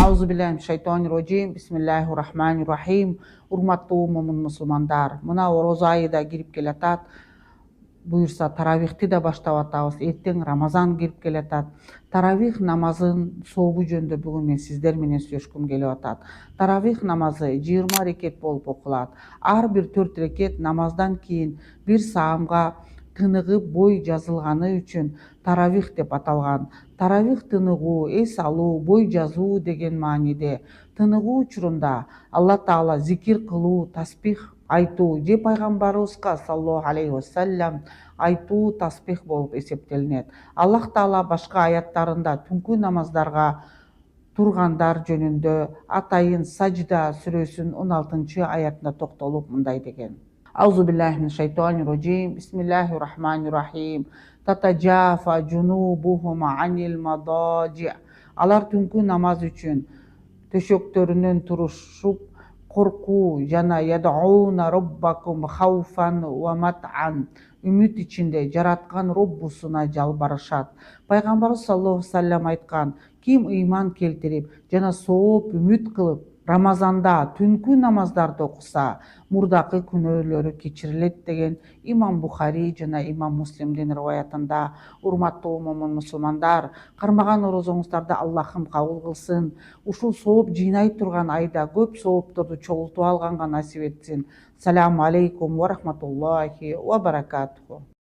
Аузубиллахи Бисмиллахир-рахманир-рахим. Урматтуу момун мусулмандар, мына орозо айы да кирип келатат. Буюрса таравихти да баштап атабыз. Эртең Рамазан кирип келатат. Таравих намазын сообу жөнүндө бүгүн мен сиздер менен сүйлөшкүм келип атат. Таравих намазы 20 рекет болуп окулат. Ар бир 4 рекет намаздан кийин бир саамга тыныгып бой жазылганы үчүн таравих деп аталган. Таравих тыныгуу, эс алуу, бой жазуу деген мааниде. Тыныгуу учурунда Алла Таала зикир кылуу, таспих айтуу же пайгамбарыбызга саллаллаху алейхи вассалям айтуу таспих болуп эсептелинет. Аллах Таала башка аяттарында түнкү намаздарга тургандар жөнүндө атайын Сажда сүрөсүнүн 16-аятында токтолуп мындай деген. Бисмиллахир-рахманир-рахим. Татажафа жунубухум анил мададжи. Алар түнкү намаз үчүн төшөктөрүнөн турушуп коркуу жана ядауна роббакум хауфан ва мат'ан. Үмүт ичинде жараткан Роббусуна жалбарышат. Пайгамбарыбыз саллаллаху алейхи вассалям айткан: ким ыйман келтирип жана сооп үмүт кылып Рамазанда түнкү намаздарды окуса, мурдакы күнөөлөрү кечирилет деген имам Бухари жана имам Муслимдин риваятында. Урматтуу момун мусулмандар, кармаган орозоңуздарды Аллахым кабыл кылсын. Ушул сооп жыйнай турган айда көп соопторду чогултуп алганга насип этсин. Саламу алейкум ва рахматуллахи ва баракатуху.